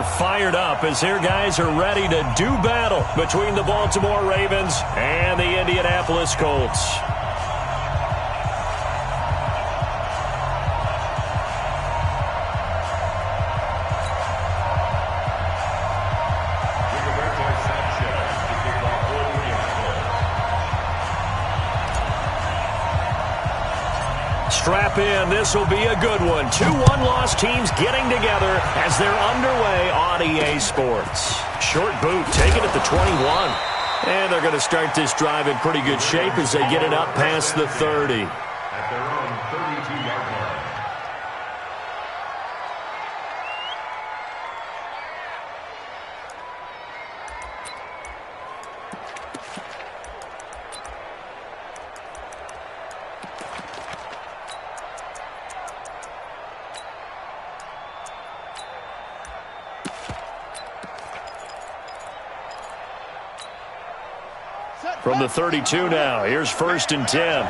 Fired up as their guys are ready to do battle between the Baltimore Ravens and the Indianapolis Colts. Strap in. This will be a good one. 2 one-loss teams getting together as they're underway on EA Sports. Short boot taken at the 21. And they're going to start this drive in pretty good shape as they get it up past the 30. At their own 32-yard line. From the 32 now, here's 1st and 10.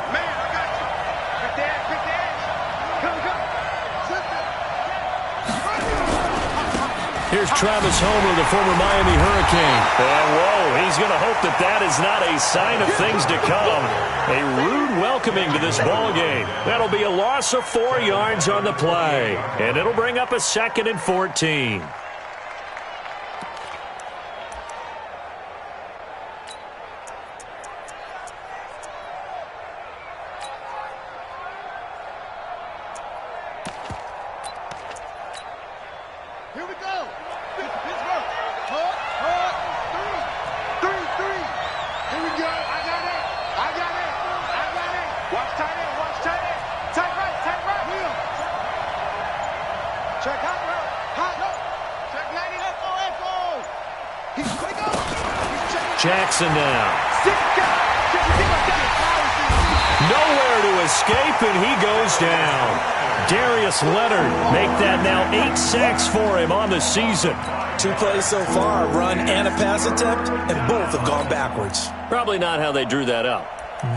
Here's Travis Homer, the former Miami Hurricane. And whoa, he's going to hope that that is not a sign of things to come. A rude welcoming to this ball game. That'll be a loss of 4 yards on the play. And it'll bring up a 2nd and 14. Jackson now. Nowhere to escape, and he goes down. Darius Leonard make that now 8 sacks for him on the season. 2 plays so far, a run and a pass attempt, and both have gone backwards. Probably not how they drew that up.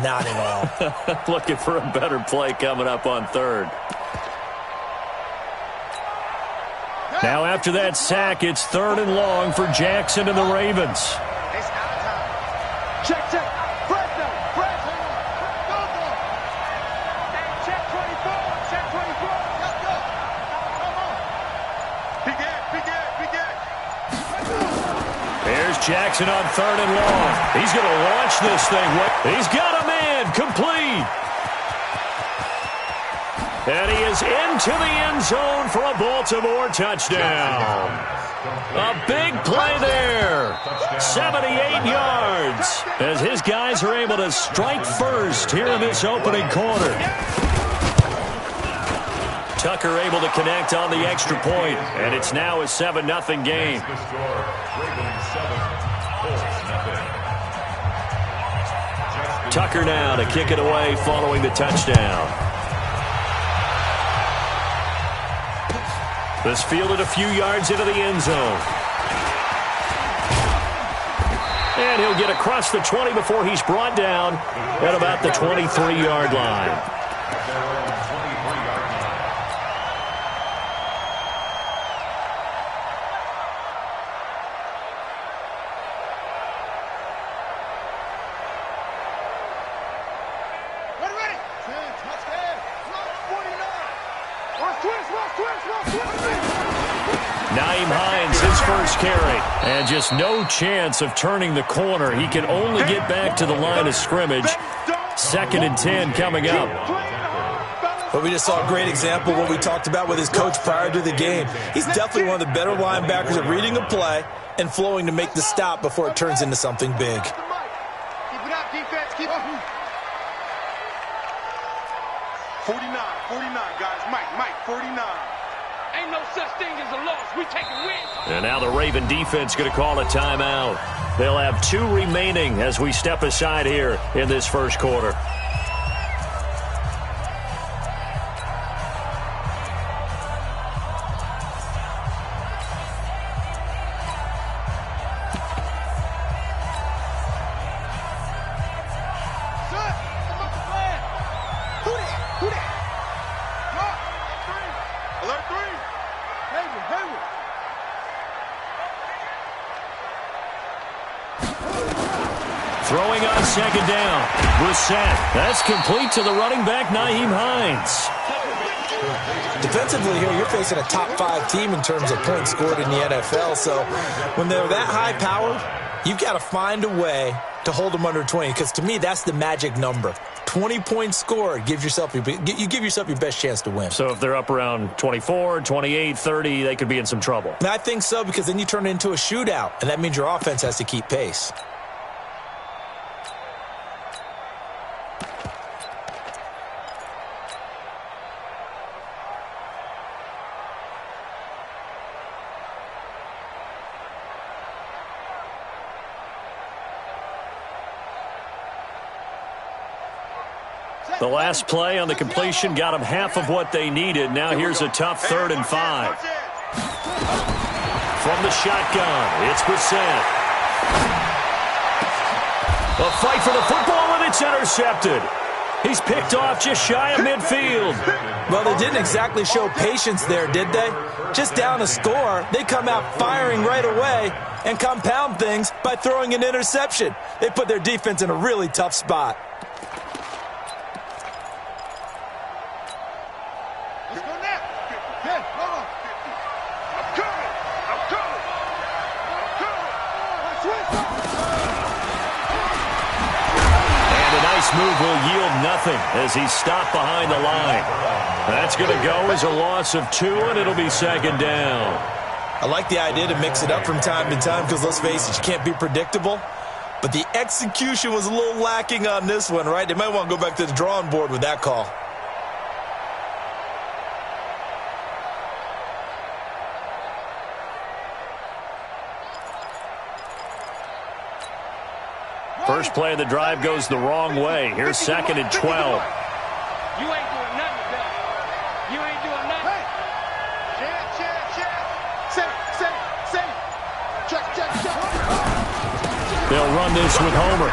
Not at all. Looking for a better play coming up on 3rd. Now after that sack, it's 3rd and long for Jackson and the Ravens. Check. Press now. Press. Go. Check 24. Check 24. Let's go. Come on. Big Ed. There's Jackson on 3rd and long. He's going to launch this thing. He's got a man. Complete. And he is into the end zone for a Baltimore touchdown. A big play there. 78 yards as his guys are able to strike first here in this opening quarter. Tucker able to connect on the extra point, and it's now a 7-0 game. Tucker now to kick it away following the touchdown. This fielded a few yards into the end zone. And he'll get across the 20 before he's brought down at about the 23-yard line. Naeem Hines, his first carry. And just no chance of turning the corner. He can only get back to the line of scrimmage. 2nd and 10 coming up. But we just saw a great example of what we talked about with his coach prior to the game. He's definitely one of the better linebackers at reading a play and flowing to make the stop before it turns into something big. Keep it up, defense. Keep it up. 49, guys. Mike, 49. Ain't no such thing as a loss. We take a win. And now the Raven defense going to call a timeout. They'll have 2 remaining as we step aside here in this first quarter. Throwing on second down. Brissett. That's complete to the running back, Nyheim Hines. Defensively here, you're facing a top 5 team in terms of points scored in the NFL. So when they're that high-powered, you've got to find a way to hold them under 20. Because to me, that's the magic number. 20 points scored, you give yourself your best chance to win. So if they're up around 24, 28, 30, they could be in some trouble. And I think so, because then you turn it into a shootout, and that means your offense has to keep pace. The last play on the completion got them half of what they needed. Now here's a tough 3rd and 5. From the shotgun, it's Brissett. A fight for the football, and it's intercepted. He's picked off just shy of midfield. Well, they didn't exactly show patience there, did they? Just down a score, they come out firing right away and compound things by throwing an interception. They put their defense in a really tough spot. Move will yield nothing as he's stopped behind the line. That's going to go as a loss of 2, and it'll be second down. I like the idea to mix it up from time to time because, let's face it, you can't be predictable. But the execution was a little lacking on this one, right? They might want to go back to the drawing board with that call. First play of the drive goes the wrong way. Here's 2nd and 12. You ain't doing nothing today. You ain't doing nothing. Check. They'll run this with Homer.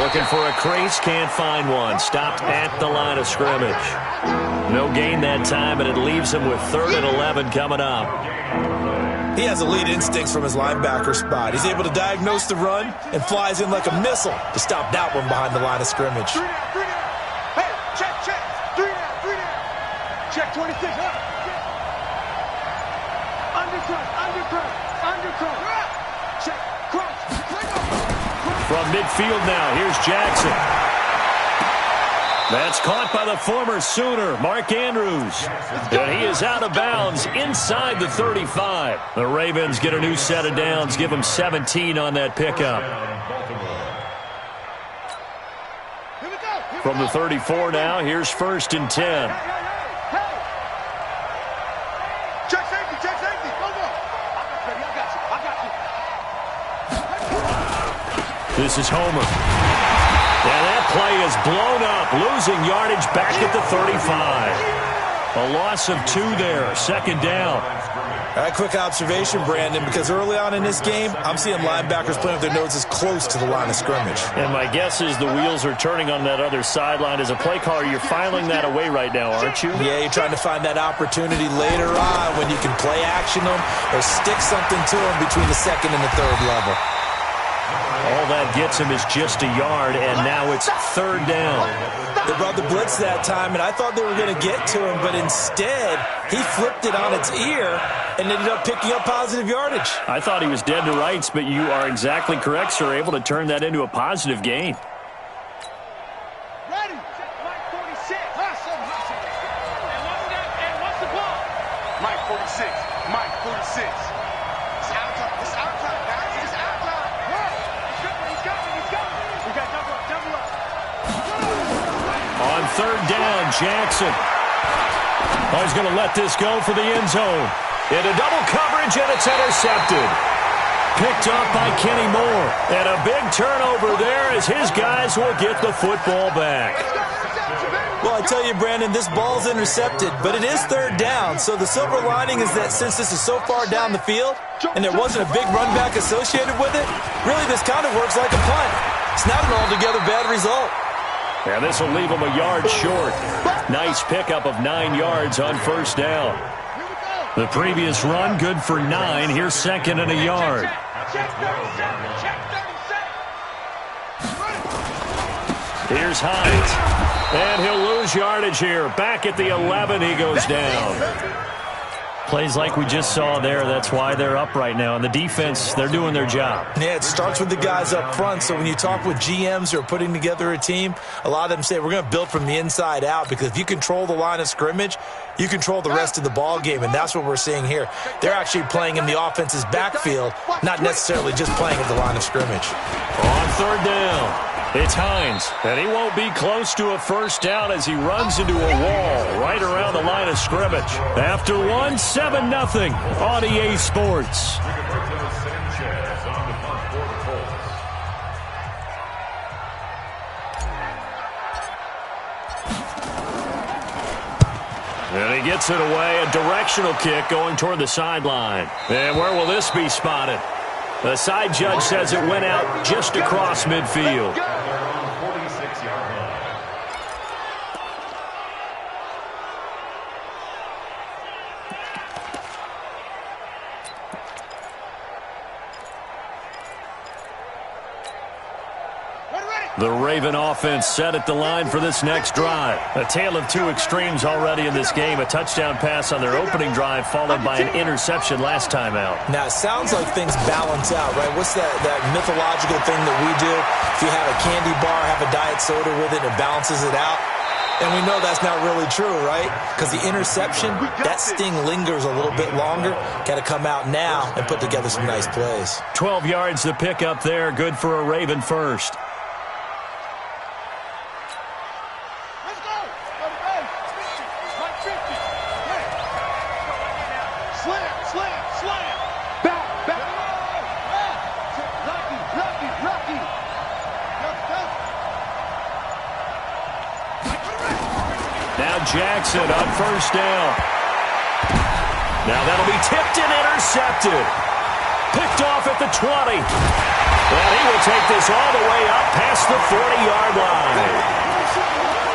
Looking for a crease, can't find one. Stopped at the line of scrimmage. No gain that time, and it leaves him with 3rd and 11 coming up. He has elite instincts from his linebacker spot. He's able to diagnose the run and flies in like a missile to stop that one behind the line of scrimmage. Hey, check. 3 down. Check 26. Undercut. Check. Crunch. From midfield now, here's Jackson. That's caught by the former Sooner, Mark Andrews. And he is out of bounds inside the 35. The Ravens get a new set of downs, give them 17 on that pickup. From the 34 now, here's 1st and 10. Check safety. Go. I got you. This is Homer. And that play is blown up, losing yardage back at the 35. A loss of 2 there, 2nd down. All right, quick observation, Brandon, because early on in this game, I'm seeing linebackers playing with their noses close to the line of scrimmage. And my guess is the wheels are turning on that other sideline. As a play caller, you're filing that away right now, aren't you? Yeah, you're trying to find that opportunity later on when you can play action them or stick something to them between the 2nd and the 3rd level. All that gets him is just a yard, and now it's 3rd down. They brought the blitz that time, and I thought they were going to get to him, but instead, he flipped it on its ear and ended up picking up positive yardage. I thought he was dead to rights, but you are exactly correct, sir, able to turn that into a positive gain. Ready. Mike 46. And what's the ball? Mike 46. It's out time, guys. It's out time. He's coming. We got double up. On 3rd down, Jackson. He's going to let this go for the end zone. Into double coverage, and it's intercepted. Picked up by Kenny Moore. And a big turnover there as his guys will get the football back. Well, I tell you, Brandon, this ball's intercepted, but it is 3rd down. So the silver lining is that since this is so far down the field and there wasn't a big run back associated with it, really this kind of works like a punt. It's not an altogether bad result. And this will leave him a yard short. Nice pickup of 9 yards on 1st down. The previous run good for 9. Here's 2nd and a yard. Check 37. Here's Hines. And he'll lose yardage here. Back at the 11, he goes down. Plays like we just saw there, that's why they're up right now. And the defense, they're doing their job. Yeah, it starts with the guys up front. So when you talk with GMs who are putting together a team, a lot of them say we're going to build from the inside out, because if you control the line of scrimmage, you control the rest of the ball game, and that's what we're seeing here. They're actually playing in the offense's backfield, not necessarily just playing at the line of scrimmage. On third down, it's Hines, and he won't be close to a first down as he runs into a wall right around the line of scrimmage. After 7-0 on EA Sports. And he gets it away, a directional kick going toward the sideline. And where will this be spotted? The side judge says it went out just across midfield. The Raven offense set at the line for this next drive. A tale of two extremes already in this game. A touchdown pass on their opening drive followed by an interception last time out. Now, it sounds like things balance out, right? What's that mythological thing that we do? If you have a candy bar, have a diet soda with it, it balances it out. And we know that's not really true, right? Because the interception, that sting lingers a little bit longer. Got to come out now and put together some nice plays. 12 yards to pick up there. Good for a Raven first. Jackson on first down. Now that'll be tipped and intercepted. Picked off at the 20. And he will take this all the way up past the 40-yard line.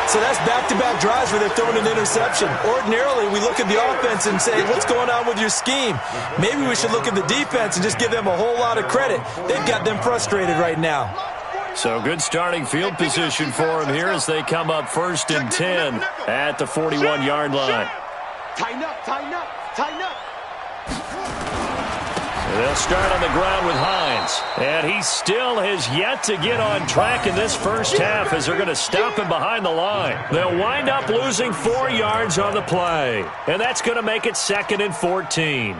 So that's back-to-back drives where they're throwing an interception. Ordinarily, we look at the offense and say, what's going on with your scheme? Maybe we should look at the defense and just give them a whole lot of credit. They've got them frustrated right now. So good starting field position for him here as they come up 1st and 10 at the 41-yard line. Tighten up, tighten up, tighten up. They'll start on the ground with Hines. And he still has yet to get on track in this first half as they're going to stop him behind the line. They'll wind up losing 4 yards on the play. And that's going to make it 2nd and 14.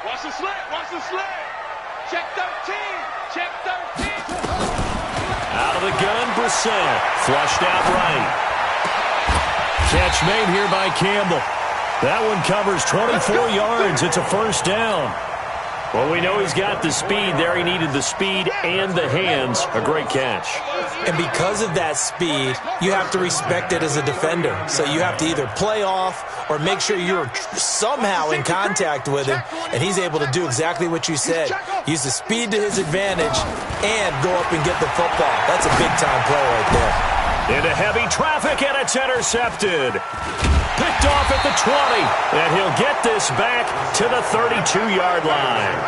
Watch the slant, watch the slant. Check 13, check 13. Out of the gun, Brissett. Flushed out right. Catch made here by Campbell. That one covers 24 yards. It's a first down. Well, we know he's got the speed there. He needed the speed and the hands. A great catch. And because of that speed, you have to respect it as a defender. So you have to either play off or make sure you're somehow in contact with him, and he's able to do exactly what you said. Use the speed to his advantage and go up and get the football. That's a big-time play right there. Into heavy traffic, and it's intercepted. Picked off at the 20, and he'll get this back to the 32-yard line.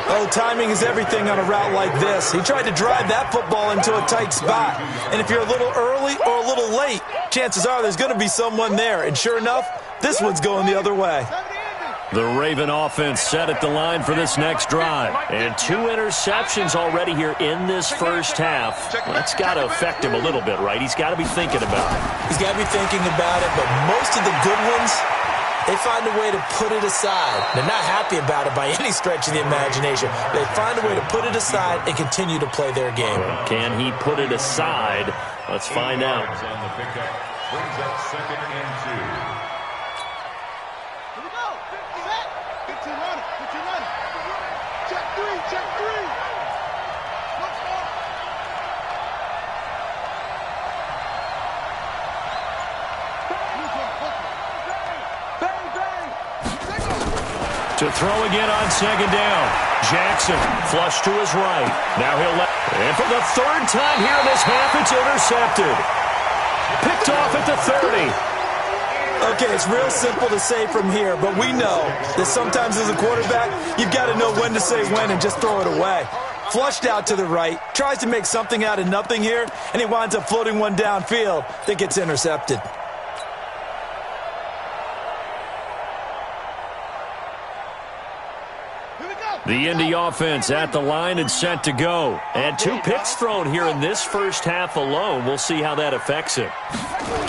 Oh, timing is everything on a route like this. He tried to drive that football into a tight spot. And if you're a little early or a little late, chances are there's going to be someone there. And sure enough, this one's going the other way. The Raven offense set at the line for this next drive. And 2 interceptions already here in this first half. That's got to affect him a little bit, right? He's got to be thinking about it. He's got to be thinking about it, but most of the good ones, they find a way to put it aside. They're not happy about it by any stretch of the imagination. They find a way to put it aside and continue to play their game. Can he put it aside? Let's find out. On the pickup brings up 2nd and 2. Here we go. Set. 15 on it. 15 on it. Check 3. Check 3. Let's go. To throw again on 2nd down. Jackson, flush to his right. Now he'll let... And for the third time here in this half, it's intercepted. Picked off at the 30. Okay, it's real simple to say from here, but we know that sometimes as a quarterback, you've got to know when to say when and just throw it away. Flushed out to the right, tries to make something out of nothing here, and he winds up floating one downfield that gets intercepted. The Indy offense at the line and set to go. And 2 picks thrown here in this first half alone. We'll see how that affects him.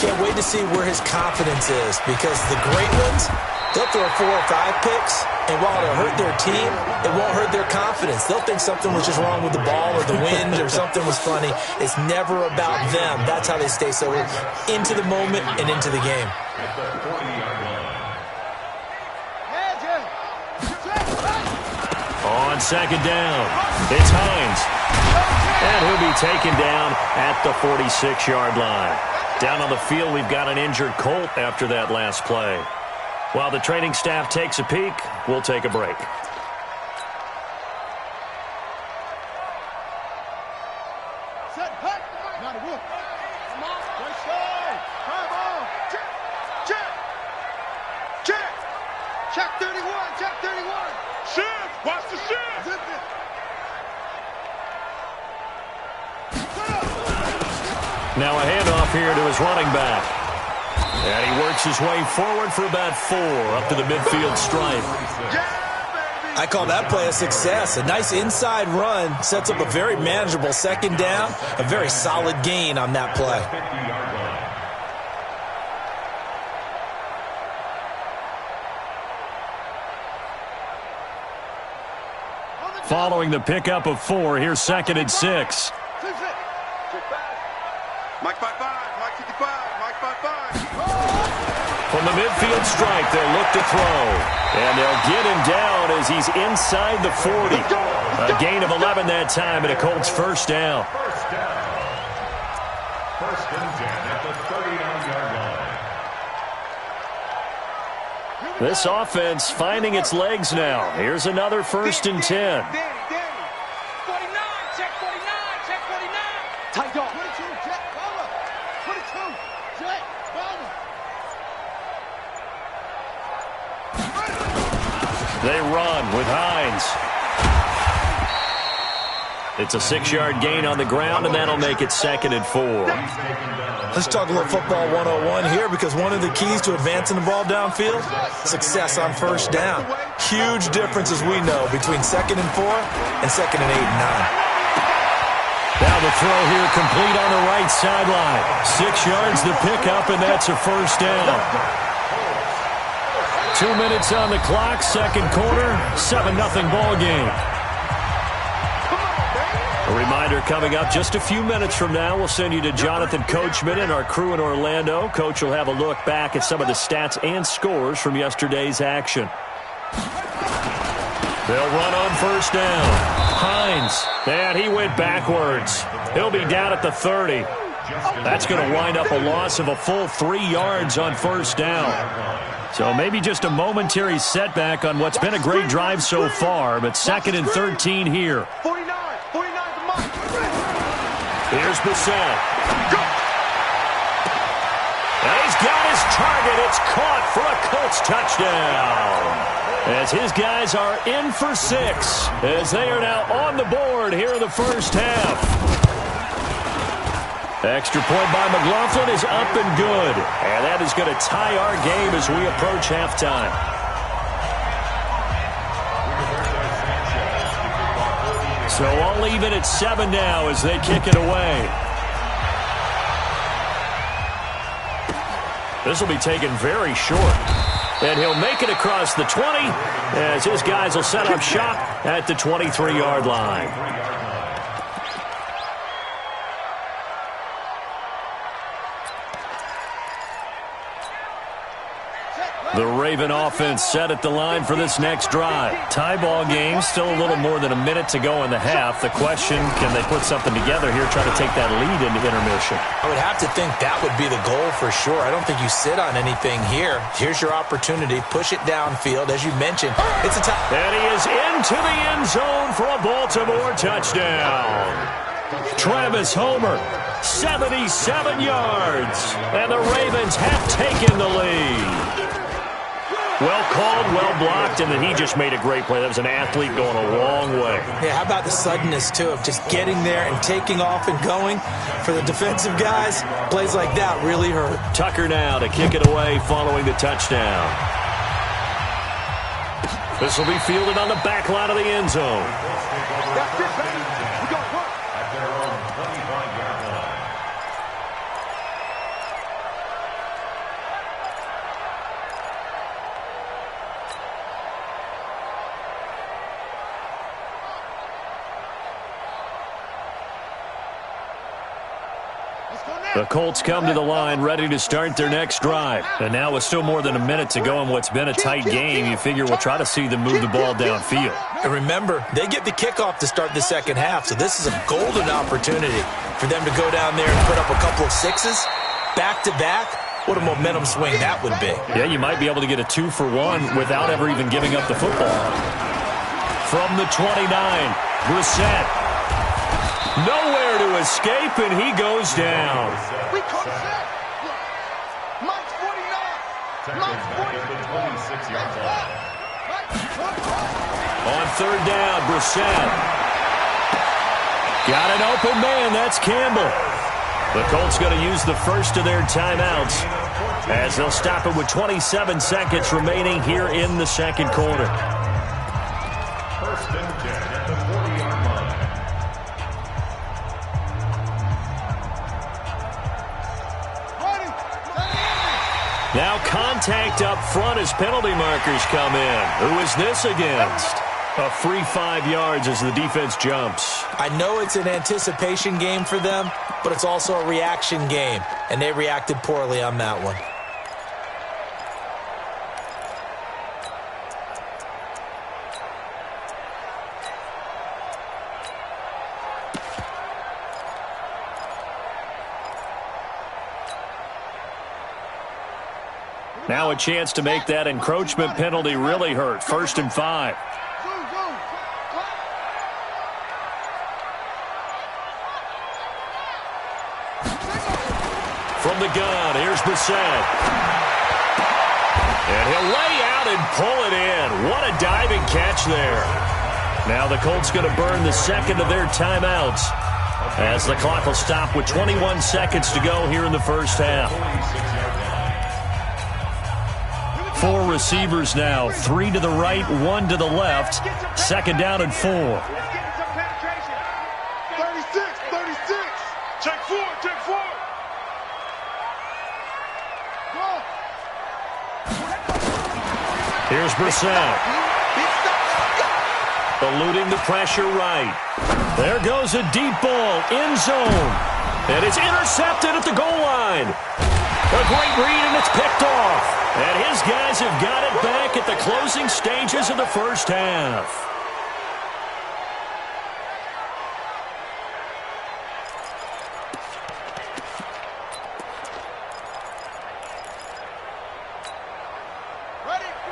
Can't wait to see where his confidence is, because the great ones, they'll throw 4 or 5 picks, and while it'll hurt their team, it won't hurt their confidence. They'll think something was just wrong with the ball or the wind or something was funny. It's never about them. That's how they stay so into the moment and into the game. On second down, it's Hines. And he'll be taken down at the 46-yard line. Down on the field, we've got an injured Colt after that last play. While the training staff takes a peek, we'll take a break. Check 31, check 31. Shift, watch the shift. Now a handoff here to his running back. And he works his way forward for about 4 up to the midfield stripe. I call that play a success. A nice inside run sets up a very manageable second down. A very solid gain on that play. Following the pickup of 4, here's 2nd and 6. Mike 5-5, Mike 55, Mike 5-5. From the midfield stripe, they'll look to throw. And they'll get him down as he's inside the 40. A gain of 11 that time, and a Colts first down. First and 10 at the 39-yard line. This offense finding its legs now. Here's another 1st and 10. 49, check 49, check 49. Tight dog. 22, check, follow. 22, check, follow. They run with Hines. It's a 6-yard gain on the ground, and that'll make it 2nd and 4. Let's talk a little football 101 here, because one of the keys to advancing the ball downfield, success on first down. Huge difference, as we know, between 2nd and 4 and 2nd and 8 and 9. Now the throw here complete on the right sideline. 6 yards the pickup, and that's a first down. 2 minutes on the clock, second quarter, 7-0 ball game. A reminder coming up just a few minutes from now, we'll send you to Jonathan Coachman and our crew in Orlando. Coach will have a look back at some of the stats and scores from yesterday's action. They'll run on first down. Hines, and he went backwards. He'll be down at the 30. That's going to wind up a loss of a full 3 yards on first down. So maybe just a momentary setback on what's been a great drive so far, but 2nd and 13 here. 49 to Mike. Here's Bissett. And he's got his target. It's caught for a Colts touchdown. As his guys are in for 6, as they are now on the board here in the first half. Extra point by McLaughlin is up and good. And that is going to tie our game as we approach halftime. So all even at 7 now as they kick it away. This will be taken very short. And he'll make it across the 20 as his guys will set up shop at the 23-yard line. The Raven offense set at the line for this next drive. Tie ball game, still a little more than a minute to go in the half. The question, can they put something together here, try to take that lead into intermission? I would have to think that would be the goal for sure. I don't think you sit on anything here. Here's your opportunity. Push it downfield. As you mentioned, it's a time. And he is into the end zone for a Baltimore touchdown. Travis Homer, 77 yards. And the Ravens have taken the lead. Well called, well blocked, and then he just made a great play. That was an athlete going a long way. Yeah, how about the suddenness, too, of just getting there and taking off and going? For the defensive guys, plays like that really hurt. Tucker now to kick it away following the touchdown. This will be fielded on the back line of the end zone. That's it, baby. We got work. At their own 25-yard line. The Colts come to the line ready to start their next drive. And now with still more than a minute to go in what's been a tight game, you figure we'll try to see them move the ball downfield. And remember, they get the kickoff to start the second half, so this is a golden opportunity for them to go down there and put up a couple of sixes back-to-back. What a momentum swing that would be. Yeah, you might be able to get a 2-for-1 without ever even giving up the football. From the 29, Brissett. Nowhere to escape, and he goes down. We caught set. Mike's 49. Mike's 26-yard line. On third down, Brissett. Got an open man. That's Campbell. The Colts going to use the first of their timeouts as they'll stop it with 27 seconds remaining here in the second quarter. First and 10 at the 40-yard line. Now contact up front as penalty markers come in. Who is this against? A free 5 yards as the defense jumps. I know it's an anticipation game for them, but it's also a reaction game, and they reacted poorly on that one. Now a chance to make that encroachment penalty really hurt. 1st and 5. From the gun, here's Brissett. And he'll lay out and pull it in. What a diving catch there. Now the Colts going to burn the second of their timeouts as the clock will stop with 21 seconds to go here in the first half. 4 receivers now, 3 to the right, 1 to the left. Second down and 4. 36. Check 4, check 4. Here's Brissett. Eluding the pressure right. There goes a deep ball, end zone. And it's intercepted at the goal line. A great read, and it's picked off. And his guys have got it back at the closing stages of the first half.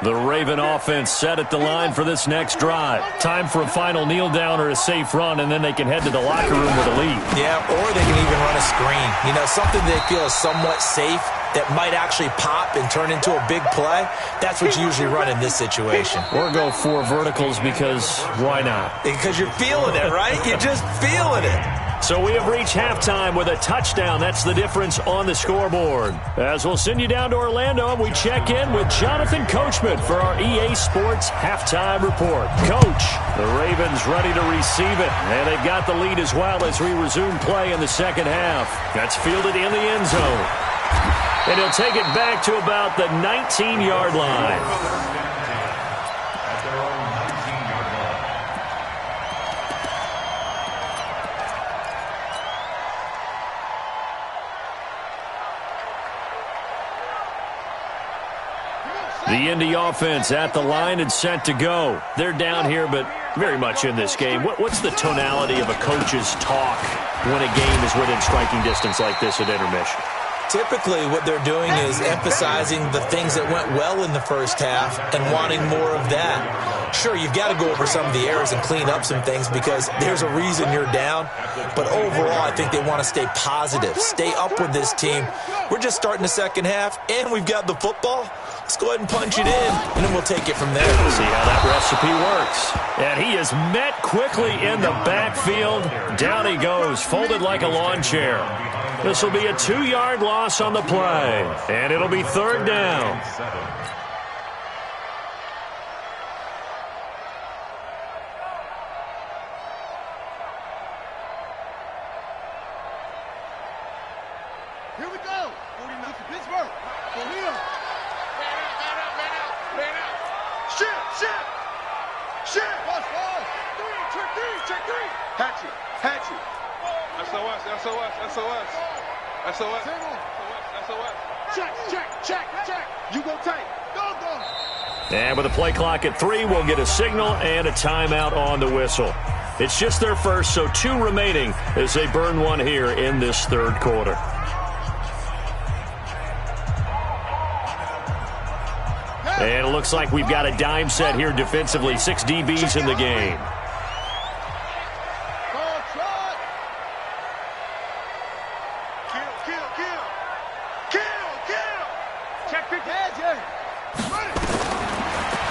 The Raven offense set at the line for this next drive. Time for a final kneel down or a safe run, and then they can head to the locker room with a lead. Yeah, or they can even run a screen. You know, something they feel is somewhat safe that might actually pop and turn into a big play. That's what you usually run in this situation. Or go 4 verticals because why not? Because you're feeling it, right? You're just feeling it. So we have reached halftime with a touchdown. That's the difference on the scoreboard. As we'll send you down to Orlando, we check in with Jonathan Coachman for our EA Sports Halftime Report. Coach, the Ravens ready to receive it, and they've got the lead as well as we resume play in the second half. That's fielded in the end zone. And he'll take it back to about the 19-yard line. The The Indy offense at the line and set to go. They're down here, but very much in this game. What's the tonality of a coach's talk when a game is within striking distance like this at intermission? Typically, what they're doing is emphasizing the things that went well in the first half and wanting more of that. Sure, you've got to go over some of the errors and clean up some things because there's a reason you're down. But overall, I think they want to stay positive, stay up with this team. We're just starting the second half, and we've got the football. Let's go ahead and punch it in, and then we'll take it from there. See how that recipe works. And he is met quickly in the backfield. Down he goes, folded like a lawn chair. This will be a 2-yard loss on the play, and it'll be third down. Here we go. 49 to Pittsburgh. For real. Man out. Shit. Watch ball. Check three. Hatchet. SOS. Check. You go tight. Go. And with a play clock at 3, we'll get a signal and a timeout on the whistle. It's just their first, so 2 remaining as they burn one here in this third quarter. And it looks like we've got a dime set here defensively. 6 DBs in the game.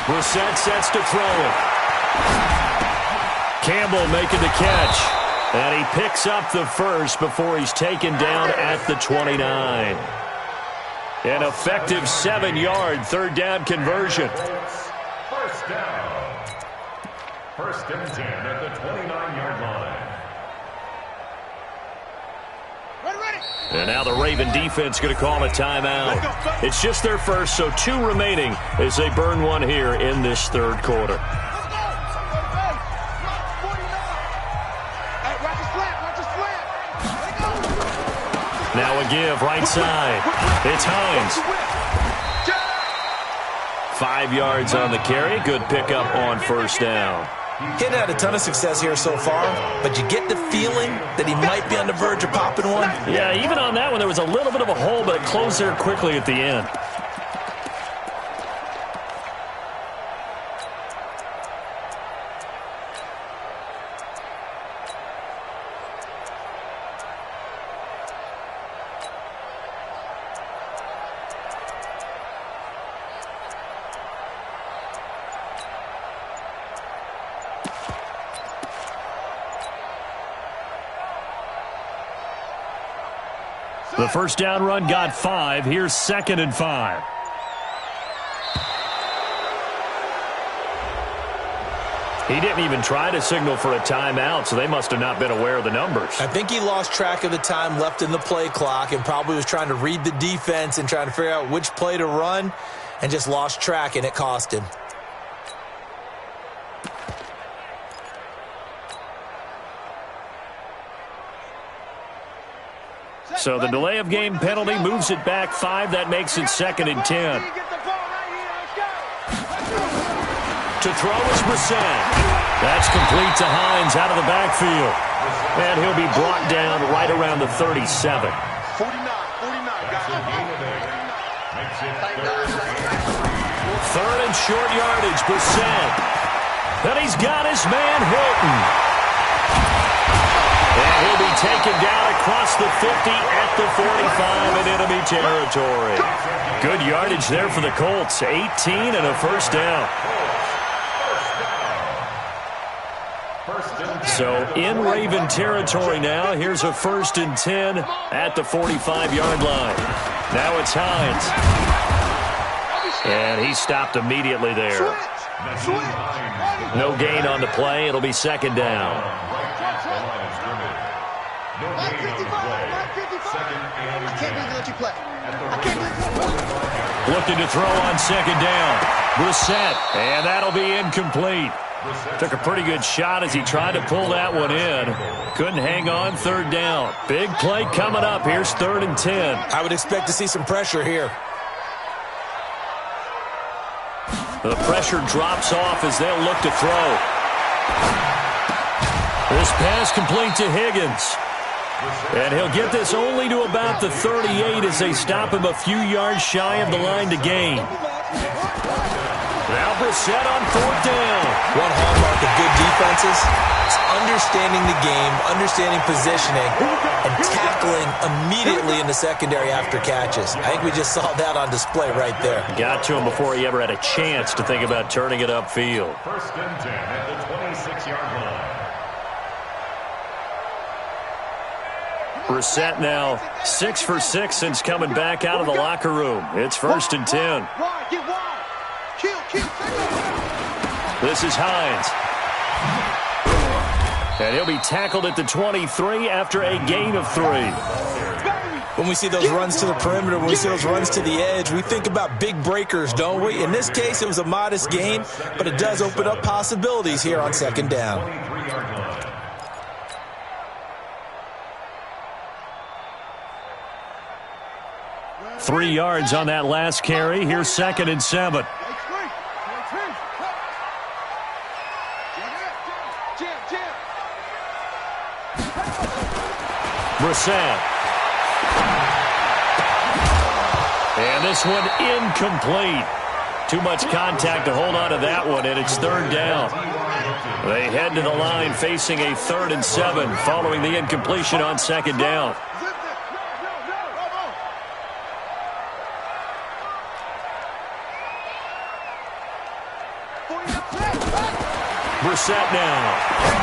Brissett sets to throw it. Campbell making the catch. And he picks up the first before he's taken down at the 29. An effective 7-yard third down conversion. First down. First and 10 at the 29-yard line. Ready. And now the Raven defense going to call a timeout. It's just their first, so 2 remaining as they burn one here in this third quarter. Now a give right side. It's Hines. 5 yards on the carry. Good pickup on first down. He hadn't had a ton of success here so far, but you get the feeling that he might be on the verge of popping one. Yeah, even on that one, there was a little bit of a hole, but it closed there quickly at the end. The first down run got 5. Here's 2nd and 5. He didn't even try to signal for a timeout, so they must have not been aware of the numbers. I think he lost track of the time left in the play clock and probably was trying to read the defense and trying to figure out which play to run and just lost track, and it cost him. So the delay of game penalty moves it back 5. That makes it 2nd and 10. To throw is Brissett. That's complete to Hines out of the backfield. And he'll be brought down right around the 37. 49, guys. Third and short yardage, Brissett. And he's got his man Hilton. And he'll be taken down across the 50 at the 45 in enemy territory. Good yardage there for the Colts. 18 and a first down. So in Raven territory now. Here's a 1st and 10 at the 45-yard line. Now it's Hines. And he stopped immediately there. No gain on the play. It'll be 2nd down. Looking to throw on 2nd down. Brissett, and that'll be incomplete. Took a pretty good shot as he tried to pull that one in. Couldn't hang on 3rd down. Big play coming up. Here's 3rd and 10. I would expect to see some pressure here. The pressure drops off as they'll look to throw. This pass complete to Higgins. And he'll get this only to about the 38 as they stop him a few yards shy of the line to gain. Now Brissett on 4th down. One hallmark of good defenses is understanding the game, understanding positioning, and tackling immediately in the secondary after catches. I think we just saw that on display right there. Got to him before he ever had a chance to think about turning it upfield. 1st and 10 at the 26-yard line. Brissett now 6 for 6 since coming back out of the locker room. It's 1st and 10. This is Hines. And he'll be tackled at the 23 after a gain of 3. When we see those runs to the perimeter, when we see those runs to the edge, we think about big breakers, don't we? In this case, it was a modest gain, but it does open up possibilities here on 2nd down. 23-yard line. Three yards on that last carry. Here's 2nd and 7. Brissett. And this one incomplete. Too much contact to hold on to that one, and it's 3rd down. They head to the line facing a 3rd and 7 following the incompletion on 2nd down. Brissett now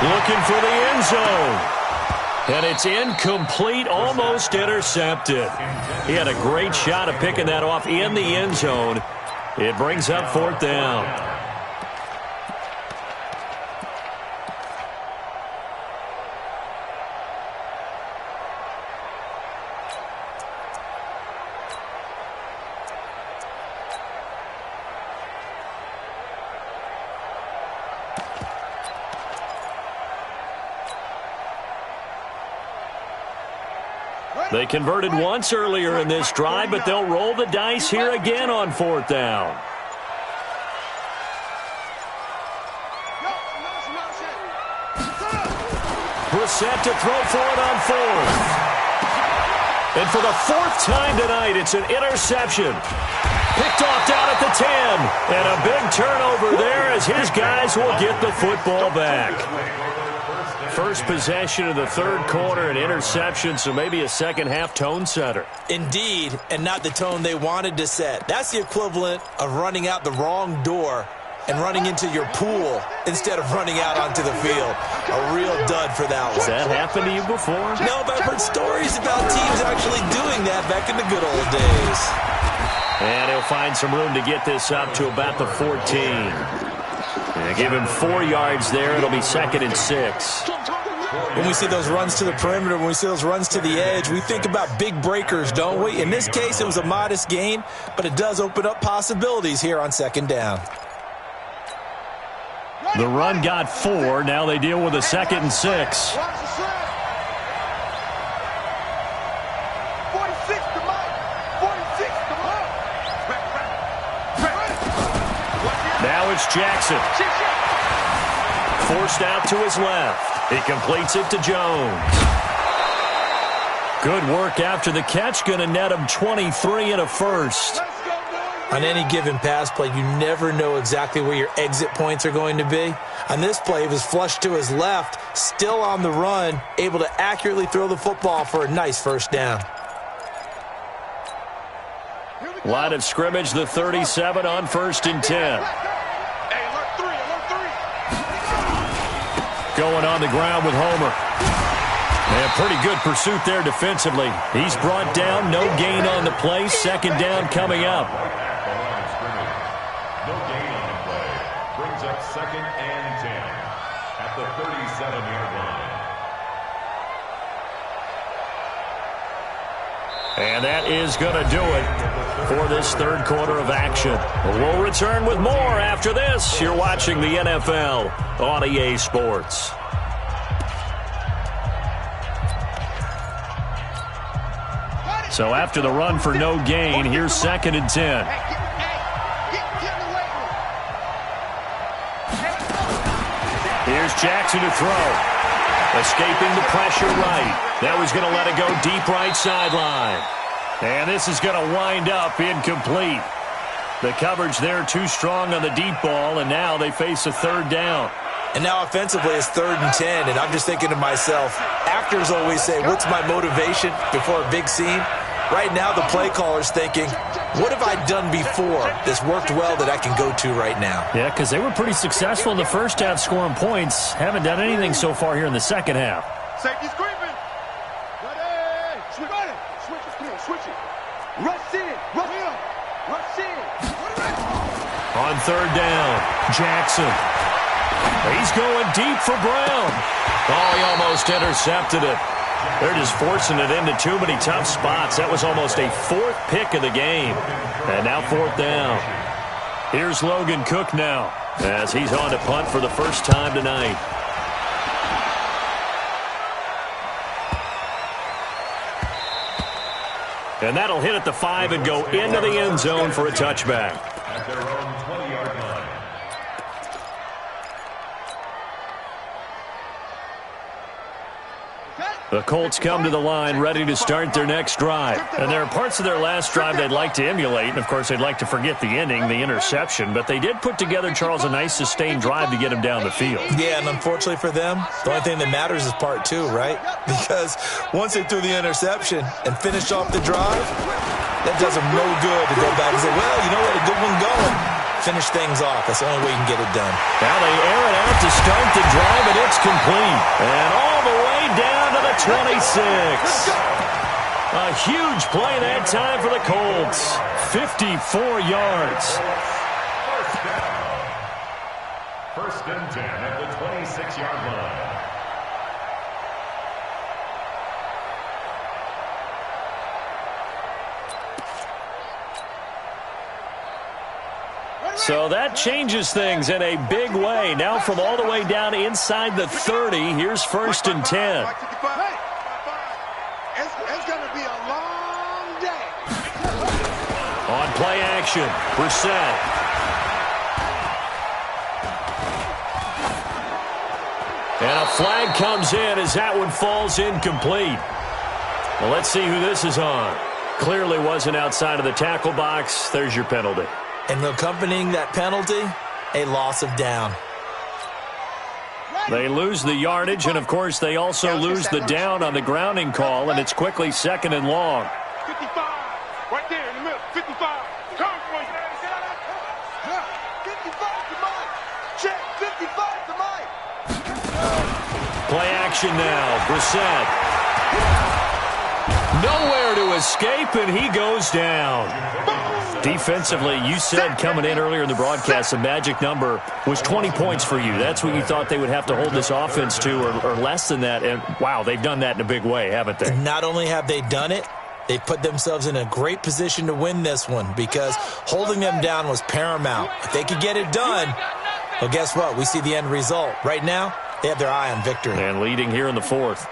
looking for the end zone. And it's incomplete, almost intercepted. He had a great shot at picking that off in the end zone. It brings up 4th down. They converted once earlier in this drive, but they'll roll the dice here again on 4th down. Brissett to throw for it on 4th. And for the 4th time tonight, it's an interception. Picked off down at the 10. And a big turnover there as his guys will get the football back. First possession of the 3rd quarter, an interception, so maybe a second-half tone setter. Indeed, and not the tone they wanted to set. That's the equivalent of running out the wrong door and running into your pool instead of running out onto the field. A real dud for that one. Has that happened to you before? No, but I've heard stories about teams actually doing that back in the good old days. And he'll find some room to get this up to about the 14. And give him 4 yards there. It'll be 2nd and 6. When we see those runs to the perimeter, when we see those runs to the edge, we think about big breakers, don't we? In this case, it was a modest gain, but it does open up possibilities here on 2nd down. The run got 4. Now they deal with a 2nd and 6. Now it's Jackson. Forced out to his left. He completes it to Jones. Good work after the catch. Going to net him 23 and a first. On any given pass play, you never know exactly where your exit points are going to be. On this play, he was flushed to his left, still on the run, able to accurately throw the football for a nice 1st down. Line of scrimmage, the 37 on 1st and 10. Going on the ground with Homer. And pretty good pursuit there defensively. He's brought down, no gain on the play. 2nd down coming up. No gain on the play. Brings up 2nd and 10 at the 37-yard line. And that is going to do it for this 3rd quarter of action. We'll return with more after this. You're watching the NFL on EA Sports. So after the run for no gain, here's 2nd and 10. Here's Jackson to throw. Escaping the pressure right. That was going to let it go deep right sideline. And this is going to wind up incomplete. The coverage there too strong on the deep ball, and now they face a third down. And now offensively it's 3rd and 10, and I'm just thinking to myself, actors always say, what's my motivation before a big scene? Right now the play caller's thinking, what have I done before that's worked well that I can go to right now? Yeah, because they were pretty successful in the first half scoring points. Haven't done anything so far here in the second half. Safety's creeping. Ready. Switch it. Switch it. Come on, switch it. Rush in. Rush in. Rush in. On 3rd down, Jackson. He's going deep for Brown. Oh, he almost intercepted it. They're just forcing it into too many tough spots. That was almost a 4th pick of the game. And now 4th down. Here's Logan Cook now as he's on to punt for the first time tonight. And that'll hit at the 5 and go into the end zone for a touchback. At their own 20-yard line. The Colts come to the line ready to start their next drive. And there are parts of their last drive they'd like to emulate. And, of course, they'd like to forget the ending, the interception. But they did put together, Charles, a nice sustained drive to get him down the field. Yeah, and unfortunately for them, the only thing that matters is part 2, right? Because once they threw the interception and finished off the drive, that does them no good to go back and say, well, you know what, a good one going. Finish things off. That's the only way you can get it done. Now they air it out to start the drive, and it's complete. And all the way down to the 26. A huge play that time for the Colts. 54 yards. First down. 1st and 10 at the 26-yard line. So that changes things in a big way. Now from all the way down inside the 30, here's 1st and 10. It's going to be a long day. On play action, Brissett. And a flag comes in as that one falls incomplete. Well, let's see who this is on. Clearly wasn't outside of the tackle box. There's your penalty. And accompanying that penalty, a loss of down. They lose the yardage, and, of course, they also lose the down on the grounding call, and it's quickly 2nd and long. 55. Right there in the middle. 55. Come for you. 55 to Mike. Check. 55 to Mike. Play action now. Brissett. Nowhere to escape, and he goes down. Defensively, you said coming in earlier in the broadcast, the magic number was 20 points for you. That's what you thought they would have to hold this offense to, or less than that. And, wow, they've done that in a big way, haven't they? Not only have they done it, they've put themselves in a great position to win this one because holding them down was paramount. If they could get it done, well, guess what? We see the end result. Right now, they have their eye on victory. And leading here in the 4th.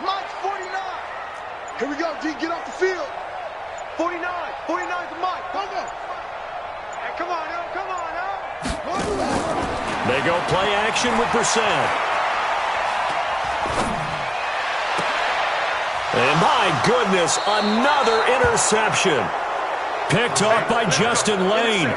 Mike's 49. Here we go, D. Get off the field. 49. 49 to Mike. Come on. Hey, come on now. Come on now. They go play action with Brissett. And my goodness, another interception. Picked off by Justin Lane.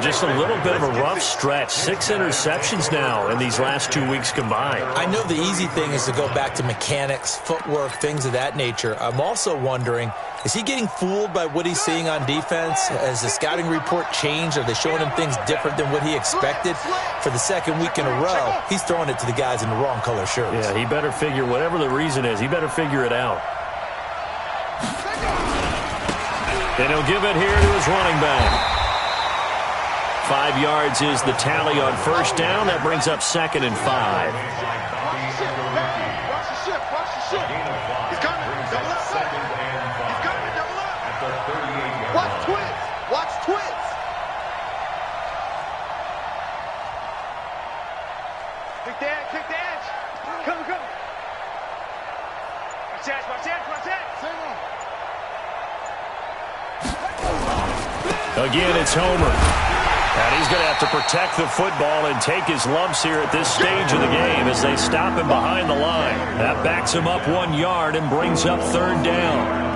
Just a little bit of a rough stretch. 6 interceptions now in these last 2 weeks combined. I know the easy thing is to go back to mechanics, footwork, things of that nature. I'm also wondering, is he getting fooled by what he's seeing on defense? Has the scouting report changed? Are they showing him things different than what he expected? For the 2nd week in a row, he's throwing it to the guys in the wrong color shirts. Yeah, he better figure, whatever the reason is, he better figure it out. And he'll give it here to his running back. 5 yards is the tally on 1st down. That brings up 2nd and 5. Watch the ship. Watch the ship. He's coming. Double up. He's coming. Double up. At the 38-yard Watch line. twins. Watch twins. Kick the edge. Kick the edge. Come. Watch that. Watch that. Watch that. Same on. Again, it's Homer. And he's going to have to protect the football and take his lumps here at this stage of the game as they stop him behind the line. That backs him up 1 yard and brings up third down.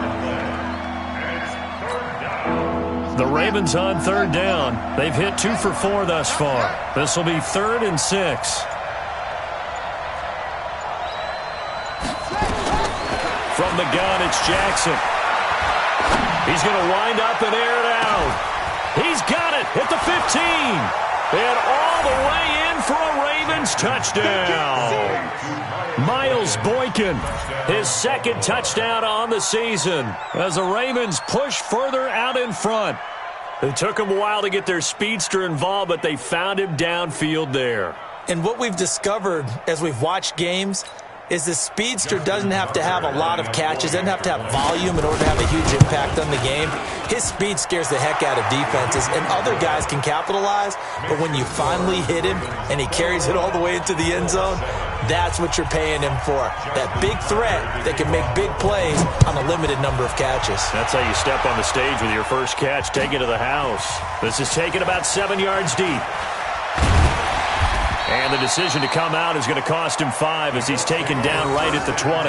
The Ravens on third down. They've hit 2 for 4 thus far. This will be 3rd and 6. From the gun, it's Jackson. He's going to wind up and air it out. He's got it at the 15. And all the way in for a Ravens touchdown. Miles Boykin, his 2nd touchdown on the season as the Ravens push further out in front. It took them a while to get their speedster involved, but they found him downfield there. And what we've discovered as we've watched games is the speedster doesn't have to have a lot of catches, doesn't have to have volume in order to have a huge impact on the game. His speed scares the heck out of defenses, and other guys can capitalize, but when you finally hit him and he carries it all the way into the end zone, that's what you're paying him for. That big threat that can make big plays on a limited number of catches. That's how you step on the stage with your first catch, take it to the house. This is taken about 7 yards deep. And the decision to come out is going to cost him 5 as he's taken down right at the 20.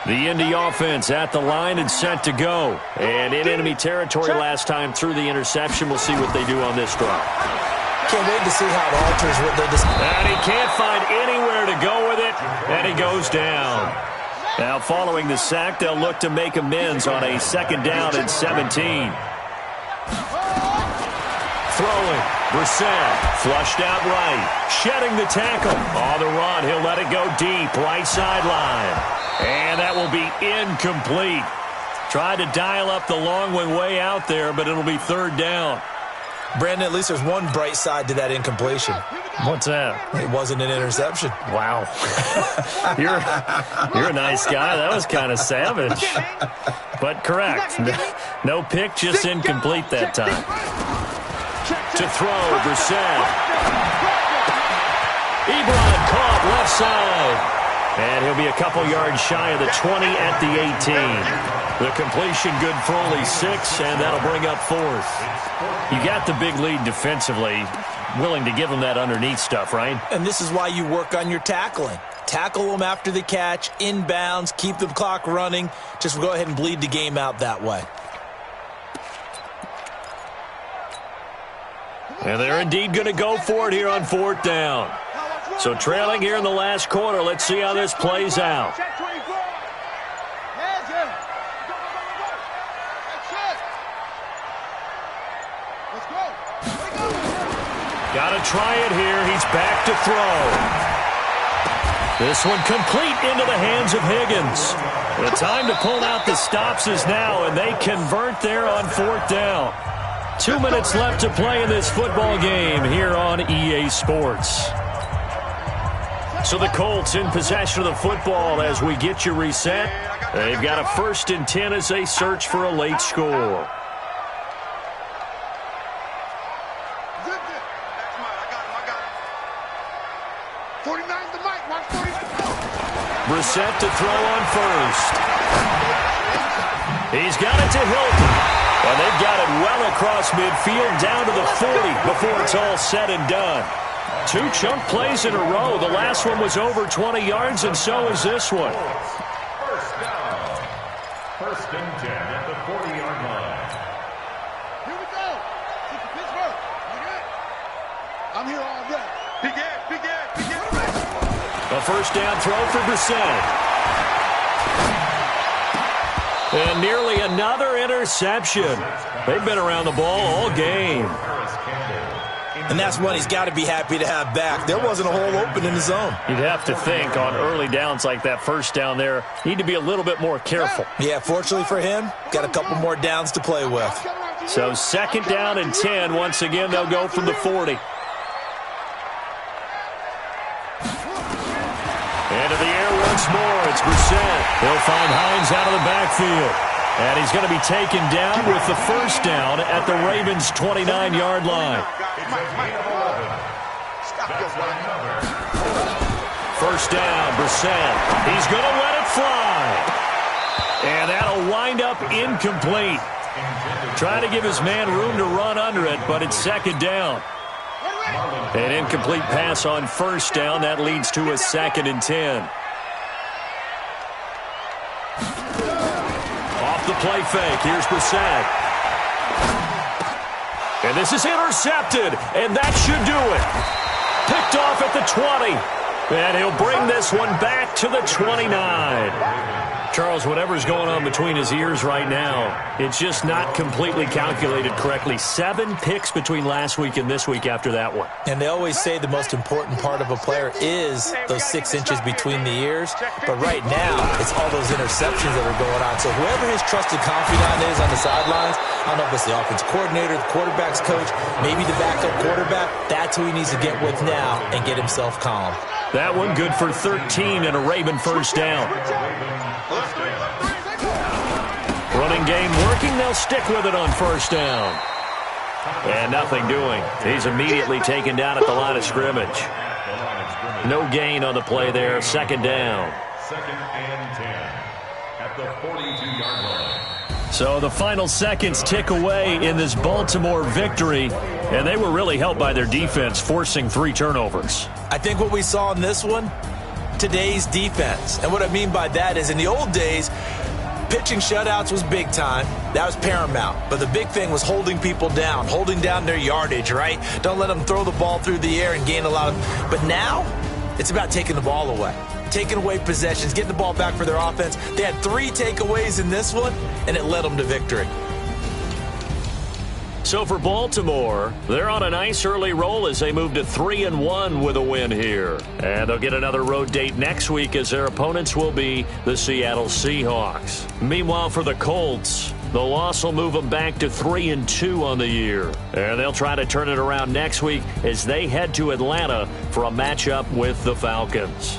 The Indy offense at the line and set to go. And in enemy territory last time through the interception. We'll see what they do on this drive. Can't wait to see how it alters what they decide. And he can't find anywhere to go with it, and he goes down. Now, following the sack, they'll look to make amends on a 2nd down and 17. Throwing, Brissett, flushed out right, shedding the tackle. On the run, he'll let it go deep, right sideline. And that will be incomplete. Tried to dial up the long one way out there, but it'll be 3rd down. Brandon, at least there's one bright side to that incompletion. What's that? It wasn't an interception. Wow. You're a nice guy. That was kind of savage. But correct. No pick, just incomplete that time. To throw, Brissett. Ebron caught left side. And he'll be a couple yards shy of the 20 at the 18. The completion good for only 6, and that'll bring up 4th. You got the big lead defensively. Willing to give them that underneath stuff, right? And this is why you work on your tackling. Tackle them after the catch, inbounds, keep the clock running. Just go ahead and bleed the game out that way. And they're indeed going to go for it here on 4th down. So trailing here in the last quarter, let's see how this plays out. Got to try it here. He's back to throw. This one complete into the hands of Higgins. The time to pull out the stops is now, and they convert there on 4th down. 2 minutes left to play in this football game here on EA Sports. So the Colts in possession of the football as we get you reset. They've got a 1st and 10 as they search for a late score. Brissett to throw on 1st. He's got it to Hilton. And they've got it well across midfield down to the 40 before it's all said and done. 2 chunk plays in a row. The last one was over 20 yards, and so is this one. 1st down. 1st and 10 at the 40-yard line. Here we go. This is Pittsburgh. I'm here all day. Begin. A 1st down throw for Brissett. And nearly another interception. They've been around the ball all game. And that's one he's got to be happy to have back. There wasn't a hole open in the zone. You'd have to think on early downs like that 1st down there, need to be a little bit more careful. Yeah, fortunately for him, got a couple more downs to play with. So 2nd down and 10. Once again, they'll go from the 40. Into the air once more. It's Brissett. He'll find Hines out of the backfield. And he's going to be taken down with the 1st down at the Ravens' 29-yard line. 1st down, Brissett. He's going to let it fly. wind up incomplete. Trying to give his man room to run under it, but it's second down. An incomplete pass on first down. That leads to a 2nd and 10. Off the play fake. Here's Brissett. And this is intercepted, and that should do it. Picked off at the 20. And he'll bring this one back to the 29. Charles, whatever's going on between his ears right now, it's just not completely calculated correctly. 7 picks between last week and this week after that one. And they always say the most important part of a player is those 6 inches between the ears. But right now, it's all those interceptions that are going on. So whoever his trusted confidant is on the sidelines, I don't know if it's the offense coordinator, the quarterback's coach, maybe the backup quarterback, that's who he needs to get with now and get himself calm. That one good for 13 and a Raven first down. Running game working. They'll stick with it on first down. And nothing doing. He's immediately taken down at the line of scrimmage. No gain on the play there. Second down. 2nd and 10 at the 42-yard line. So the final seconds tick away in this Baltimore victory, and they were really helped by their defense, forcing 3 turnovers. I think what we saw in this one, today's defense. And what I mean by that is in the old days, pitching shutouts was big time. That was paramount. But the big thing was holding people down, holding down their yardage, right? Don't let them throw the ball through the air and gain a lot of... But now, it's about taking the ball away. Taking away possessions, getting the ball back for their offense. They had 3 takeaways in this one, and it led them to victory. So for Baltimore, they're on a nice early roll as they move to 3-1 with a win here. And they'll get another road date next week as their opponents will be the Seattle Seahawks. Meanwhile, for the Colts, the loss will move them back to 3-2 on the year. And they'll try to turn it around next week as they head to Atlanta for a matchup with the Falcons.